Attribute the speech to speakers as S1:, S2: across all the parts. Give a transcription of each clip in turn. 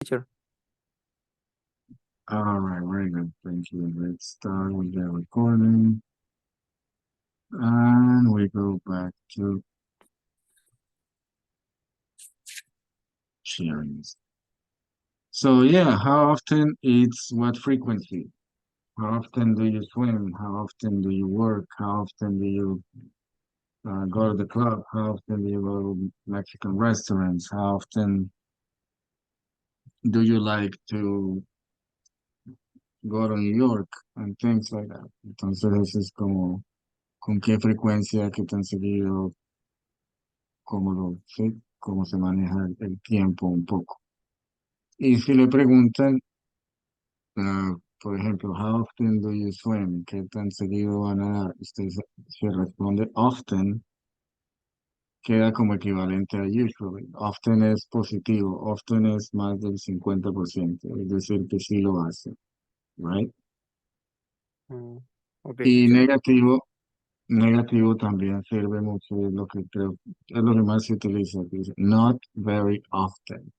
S1: Teacher.
S2: All right, very good. Thank you. Let's start with the recording. And we go back to sharing. So yeah, how often it's what frequency? How often do you swim? How often do you work? How often do you go to the club? How often do you go to Mexican restaurants? How often do you like to go to New York and things like that? Entonces, eso es como, ¿con qué frecuencia, qué tan seguido, sí, cómo se maneja el tiempo un poco? Y si le preguntan, por ejemplo, how often do you swim? ¿Qué tan seguido van a nadar? Usted se responde often, queda como equivalente a usually. Often es positivo, often es más del 50%, es decir, que sí lo hace, right?
S1: Mm, ok,
S2: Y
S1: teacher.
S2: negativo también sirve mucho, es lo que creo, es lo que más se utiliza, que dice not very often,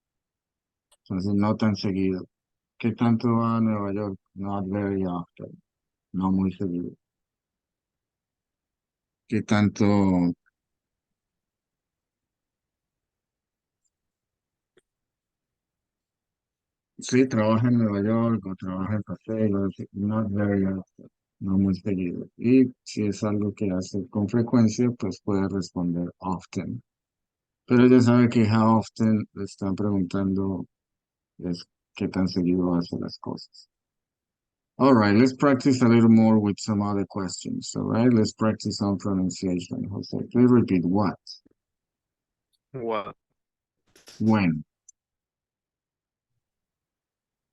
S2: entonces no tan seguido. ¿Qué tanto va a Nueva York? Not very often, no muy seguido. ¿Qué tanto? Sí, trabaja en Nueva York o trabaja en Paseo, not very often, no muy seguido. Y si es algo que hace con frecuencia, pues puede responder often. Pero ya sabe que how often le están preguntando es qué tan seguido hace las cosas. All right, let's practice a little more with some other questions. All right, let's practice on pronunciation. Jose, please repeat what,
S1: What?
S2: when,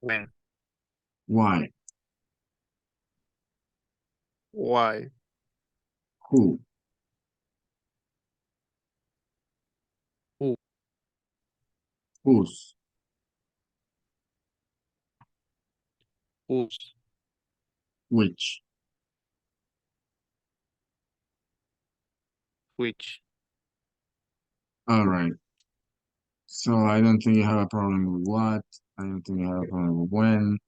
S1: When?
S2: why,
S1: Why?
S2: who,
S1: Who?
S2: whose,
S1: Whose?
S2: which.
S1: Which?
S2: All right. So I don't think you have a problem with what. I don't think you have a problem with when.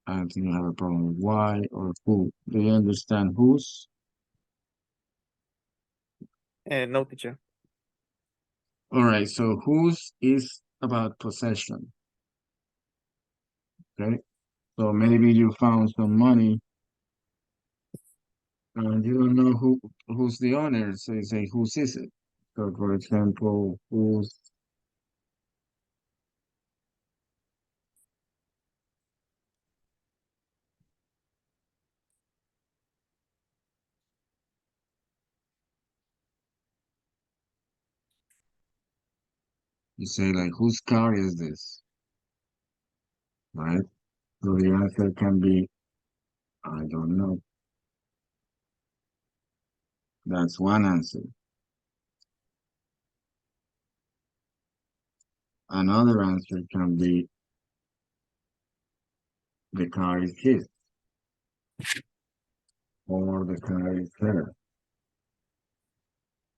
S2: I don't think you have a problem with why or who. Do you understand whose?
S1: No, teacher.
S2: All right. So whose is about possession. Okay. So maybe you found some money and you don't know who's the owner. So you say whose is it? So for example, whose, you say like whose car is this? Right? So the answer can be I don't know. That's one answer. Another answer can be the car is his or the car is her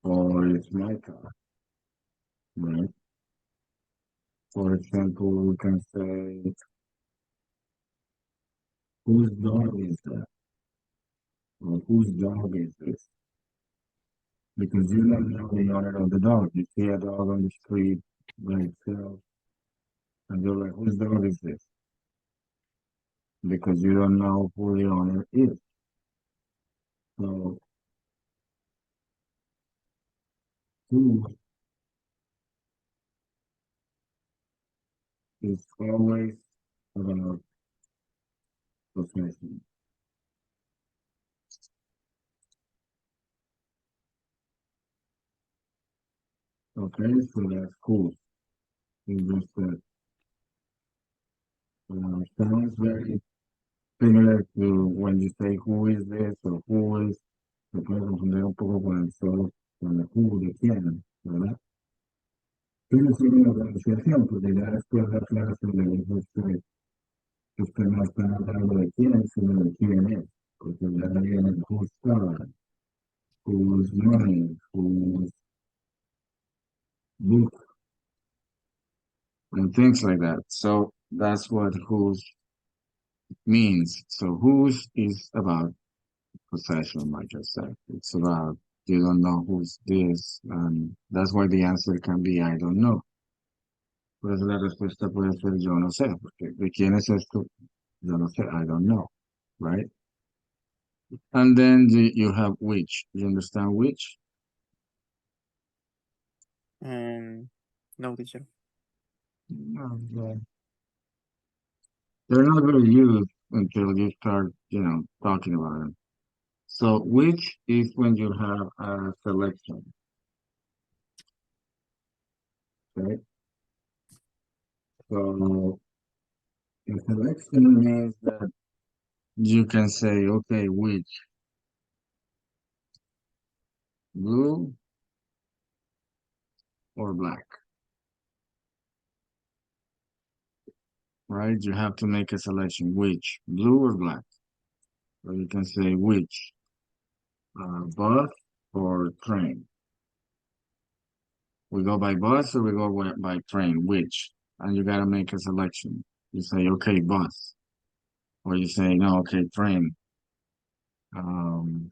S2: or it's my car, right? For example, we can say, whose dog is that? Or whose dog is this? Because you don't know the owner of the dog. You see a dog on the street by itself, and you're like, whose dog is this? Because you don't know who the owner is. So, who is always about possession. Okay, so that's cool. You just said, sounds very similar to when you say who is this or who is, se puede confundir un poco con el solo, con el who de quién, ¿verdad? Tiene solo una pronunciación, porque ya después la clase le dice que usted no está hablando de quién, sino de quién es, porque ya viene el who's car, whose money, whose book, and things like that. So that's what whose means. So whose is about possession, like I said. It's about you don't know who's this, and that's why the answer can be I don't know. Por eso la respuesta puede ser yo no sé, porque ¿de quién es esto? Yo no sé, I don't know, right? And then you have which. You understand which?
S1: And no, teacher.
S2: Okay. They're not really used until you start, talking about them. So which is when you have a selection, okay? So the selection means that you can say, okay, which blue or black, right? You have to make a selection, which blue or black. Or you can say which bus or train. We go by bus or we go by train, which? And you gotta make a selection. You say, okay, bus. Or you say, no, okay, train. Um,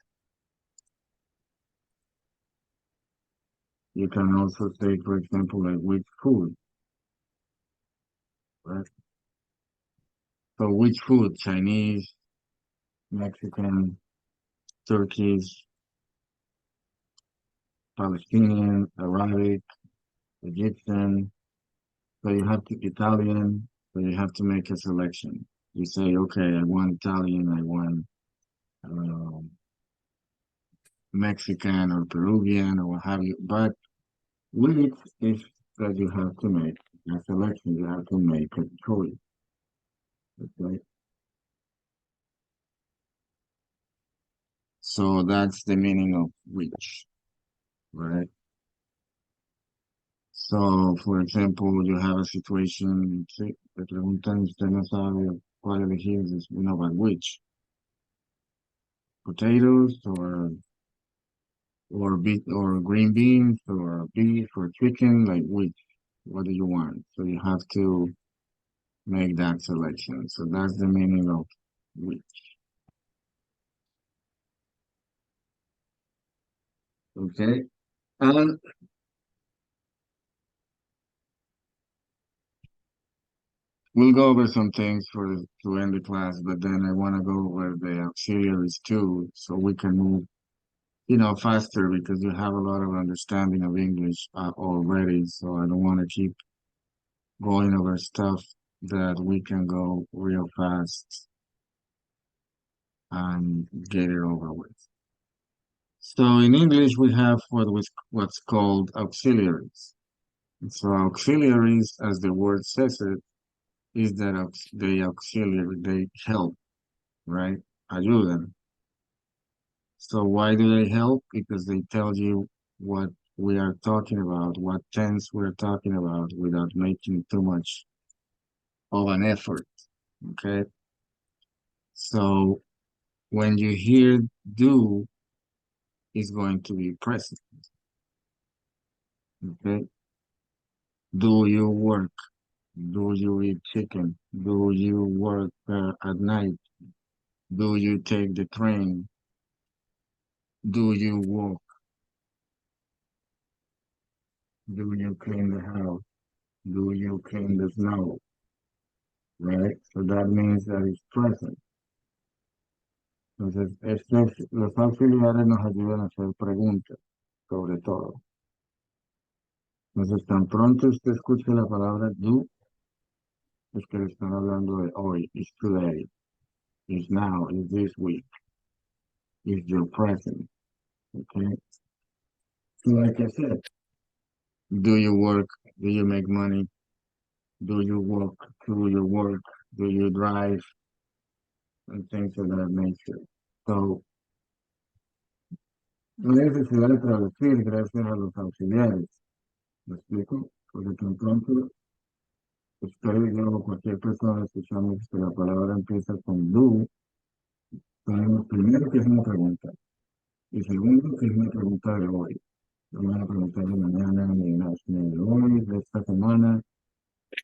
S2: you can also say, for example, like which food, right? So which food? Chinese, Mexican, Turkish, Palestinian, Arabic, Egyptian. So you have to Italian. So you have to make a selection. You say, okay, I want Italian, I want um, Mexican or Peruvian or what have you. But which is that you have to make a selection. You have to make a choice. Okay. So that's the meaning of which, right? So, for example, you have a situation, sí, te preguntan, usted no sabe cuál elegir, dices, no, but which? Potatoes or beef or green beans or beef or chicken, like which? What do you want? So you have to make that selection. So that's the meaning of which. Okay. And we'll go over some things for to end the class, but then I want to go over the auxiliaries too, so we can move, faster because you have a lot of understanding of English already. So I don't want to keep going over stuff that we can go real fast and get it over with. So in English, we have what's called auxiliaries. So auxiliaries, as the word says it, is that they auxiliary, they help, right? Ayudan. So why do they help? Because they tell you what we are talking about, what tense we're talking about without making too much of an effort. Okay. So when you hear do, is going to be present. Okay. Do you work? Do you eat chicken? Do you work at night? Do you take the train? Do you walk? Do you clean the house? Do you clean the snow? Right? So that means that it's present. Entonces, los auxiliares nos ayudan a hacer preguntas, sobre todo. Entonces, tan pronto usted escuche la palabra do, es que le están hablando de hoy, is today, is now, is this week, is your present. Okay? So like I said, do you work? Do you make money? Do you walk to your work? Do you drive? And things of that nature. So, no hay necesidad de traducir gracias a los auxiliares. ¿Me explico? Porque tan pronto usted o cualquier persona escuchamos que la palabra empieza con do, sabemos primero que es una pregunta y segundo que es una pregunta de hoy. No van a preguntar de mañana, ni de hoy, de esta semana,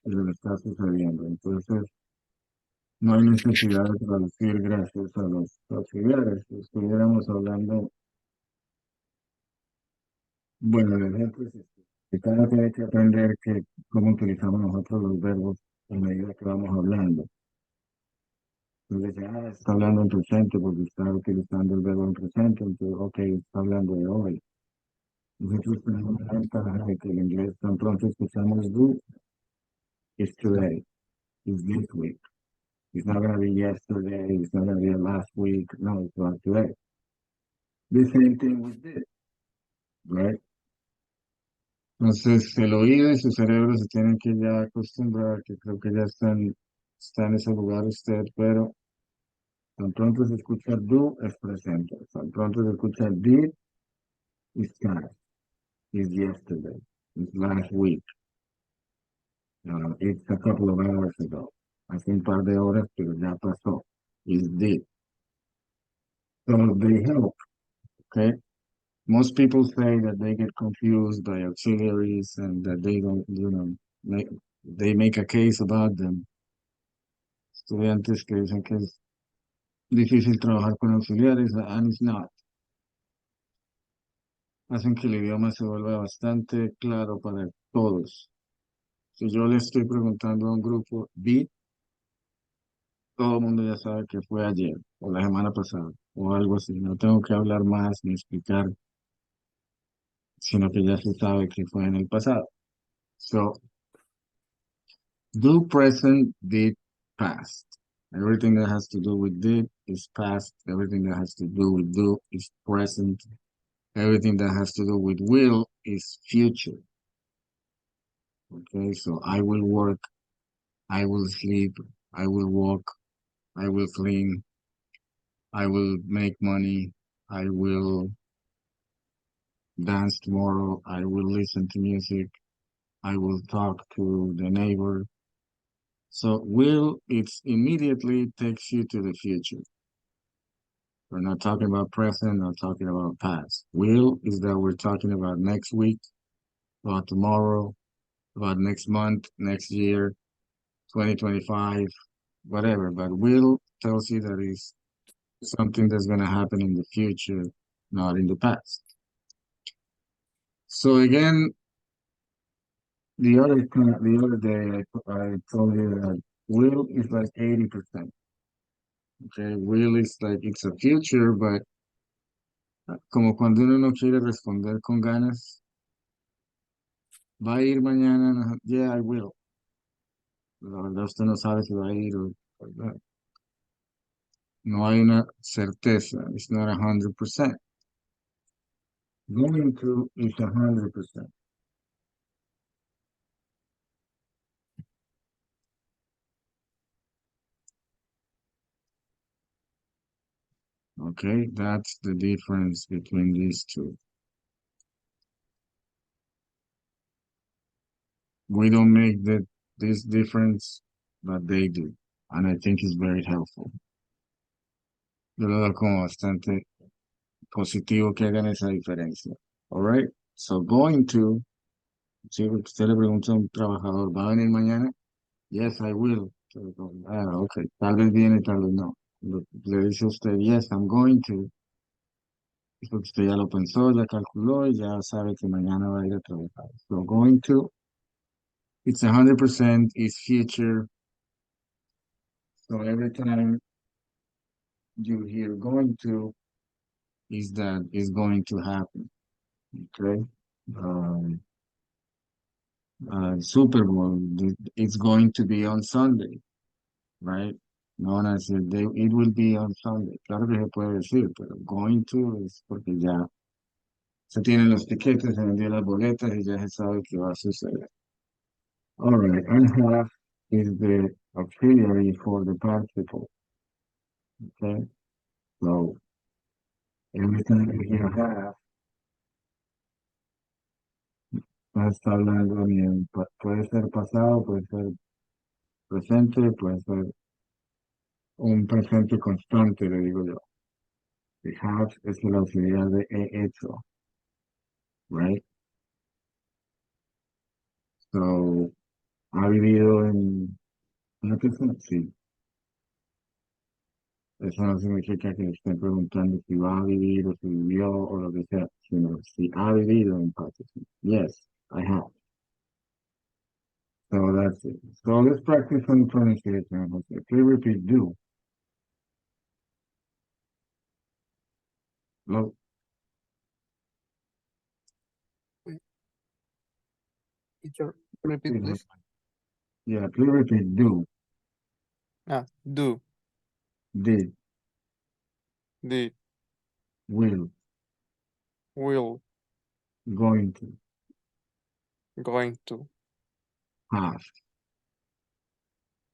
S2: y lo que está sucediendo. Entonces, no hay necesidad de traducir gracias a los auxiliares. Si estuviéramos hablando, bueno, el ejemplo es este. Que cada tiene que aprender que cómo utilizamos nosotros los verbos a medida que vamos hablando. Entonces, está hablando en presente porque está utilizando el verbo en presente, entonces, ok, está hablando de hoy. Nosotros tenemos la ventaja de que el inglés tan pronto escuchamos do, it's today, it's this week. It's not going to be yesterday, it's not going to be last week, no, it's not today. The same thing with this, right? Entonces, el oído y su cerebro se tienen que ya acostumbrar, que creo que ya está en ese lugar usted, pero tan pronto se escucha do, es presente. Tan pronto se escucha did, is past, is yesterday, is last week. It's a couple of hours ago. Hace un par de horas, pero ya pasó. Is did. So they help, okay? Most people say that they get confused by auxiliaries and that they don't, they make a case about them. Estudiantes que dicen que es difícil trabajar con auxiliares, and it's not. Hacen que el idioma se vuelva bastante claro para todos. Si yo le estoy preguntando a un grupo, vi, todo el mundo ya sabe que fue ayer o la semana pasada o algo así. No tengo que hablar más ni explicar, sino que ya se sabe que fue en el pasado. So, do present, did past. Everything that has to do with did is past. Everything that has to do with do is present. Everything that has to do with will is future. Okay, so I will work, I will sleep, I will walk, I will clean, I will make money, I will dance tomorrow, I will listen to music, I will talk to the neighbor. So will, it's immediately takes you to the future. We're not talking about present, not talking about past. Will is that we're talking about next week, about tomorrow, about next month, next year, 2025, whatever. But will tells you that is something that's going to happen in the future, not in the past. So again, the other day, I told you that will is like 80%. Okay, will is like it's a future, but como cuando uno no quiere responder con ganas, va a ir mañana, no, yeah, I will. La verdad usted no sabe si va a ir o ¿verdad? No hay una certeza. It's not 100%. Going to is 100%. Okay, that's the difference between these two. We don't make this difference, but they do. And I think it's very helpful. Yo lo veo como bastante positivo que hagan esa diferencia. All right, so going to, si usted le pregunta a un trabajador, ¿va a venir mañana? Yes, I will. Okay, tal vez viene, tal vez no. Le dice a usted, yes, I'm going to. Es porque usted ya lo pensó, ya calculó y ya sabe que mañana va a ir a trabajar. So going to, it's 100% is future. So every time you hear going to, is that is going to happen. Okay. Um, Super Bowl, it's going to be on Sunday, right? No van a decir, it will be on Sunday. Claro que se puede decir, pero going to es porque ya se tienen los tiquetes, se vendieron las boletas y ya se sabe que va a suceder. All right, and have is the auxiliary for the participle. Okay, so every time you hear have, no está hablando ni puede ser pasado, puede ser presente, puede ser un presente constante, le digo yo. The have es el auxiliar de he hecho, right? So ¿Ha vivido en una persona? Sí. Eso no significa que le estén preguntando si va a vivir o si vivió o lo que sea, sino si ha vivido en Pakistan. Yes, I have. So that's it. So let's practice some pronunciation. Okay. Please repeat do. No,
S1: Teacher, repeat,
S2: please,
S1: please.
S2: yeah, please repeat do,
S1: Do,
S2: did,
S1: did,
S2: will,
S1: will,
S2: going to,
S1: going to,
S2: have.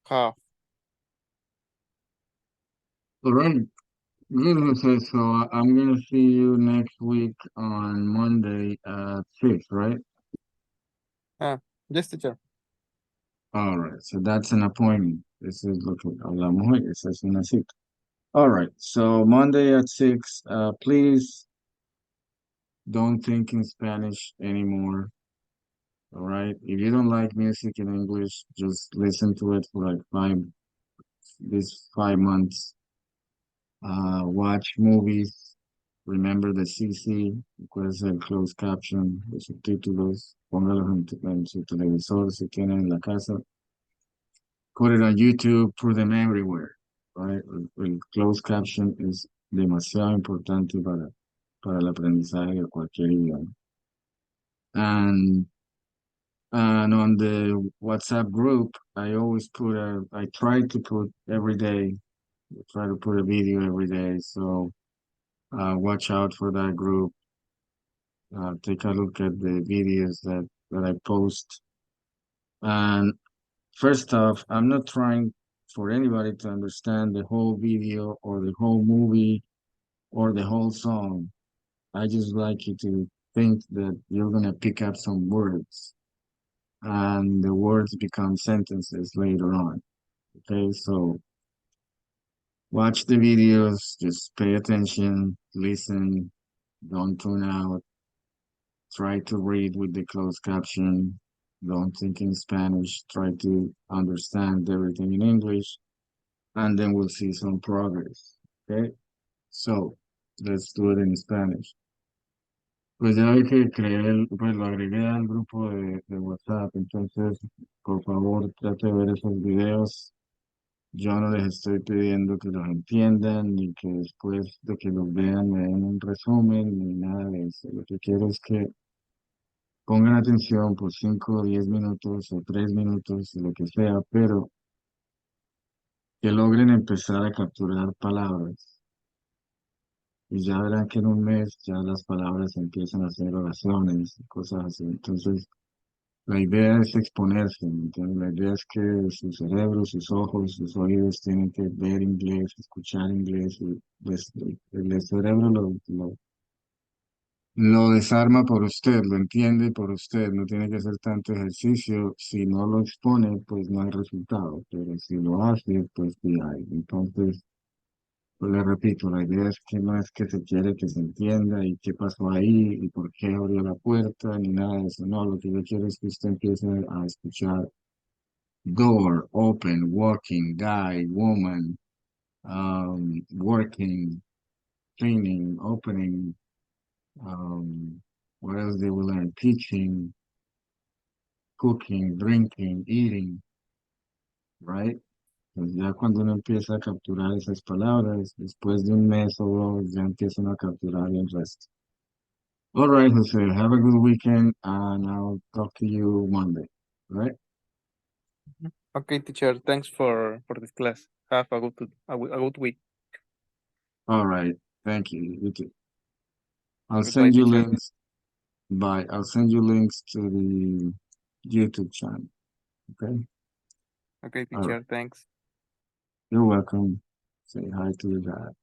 S1: have.
S2: All right. Listen, so I'm gonna see you next week on Monday at 6, right?
S1: Yes, teacher.
S2: All right, so that's an appointment. This is looking hablamos hoy, esa es una cita. All right, so Monday at 6, please don't think in Spanish anymore. All right, if you don't like music in English, just listen to it for like these 5 months. Watch movies. Remember the CC, recuerda el closed caption, los subtítulos, póngalos en su televisor si tienen en la casa. Put it on YouTube, put them everywhere, right? El closed caption es demasiado importante para el aprendizaje de cualquier idioma. And and on the WhatsApp group, I try to put every day, try to put a video every day. So watch out for that group. Take a look at the videos that I post. And first off, I'm not trying for anybody to understand the whole video or the whole movie or the whole song. I just like you to think that you're gonna pick up some words and the words become sentences later on. Okay, so watch the videos, just pay attention, listen, don't tune out, try to read with the closed caption, don't think in Spanish, try to understand everything in English, and then we'll see some progress. Okay, so let's do it in Spanish. Pues ya vi que pues lo agregué al grupo de WhatsApp, entonces por favor trate de ver esos videos. Yo no les estoy pidiendo que los entiendan, ni que después de que los vean me den un resumen, ni nada de eso. Lo que quiero es que pongan atención por 5 o 10 minutos o 3 minutos, lo que sea, pero que logren empezar a capturar palabras. Y ya verán que en un mes ya las palabras empiezan a hacer oraciones y cosas así. Entonces, la idea es exponerse, ¿me entiendes? La idea es que su cerebro, sus ojos, sus oídos tienen que ver inglés, escuchar inglés. Y el cerebro lo desarma por usted, lo entiende por usted. No tiene que hacer tanto ejercicio. Si no lo expone, pues no hay resultado. Pero si lo hace, pues sí hay. Entonces, pues le repito, la idea es que no es que se quiere que se entienda y qué pasó ahí y por qué abrió la puerta ni nada de eso. No, lo que yo quiero es que usted empiece a escuchar door, open, walking, guy, woman, working, cleaning, opening, what else they will learn? Teaching, cooking, drinking, eating, right? Pues ya cuando uno empieza a capturar esas palabras, después de un mes o dos, ya empiezan a capturar el resto. All right, Jose, have a good weekend, and I'll talk to you Monday, right?
S1: Okay, teacher. Thanks for this class. Have a good week.
S2: All right, thank you. You too. I'll
S1: Goodbye,
S2: send you
S1: teacher.
S2: links. Bye. I'll send you links to the YouTube channel. Okay?
S1: Okay,
S2: All right.
S1: teacher. Thanks.
S2: You're welcome. Say hi to your dad.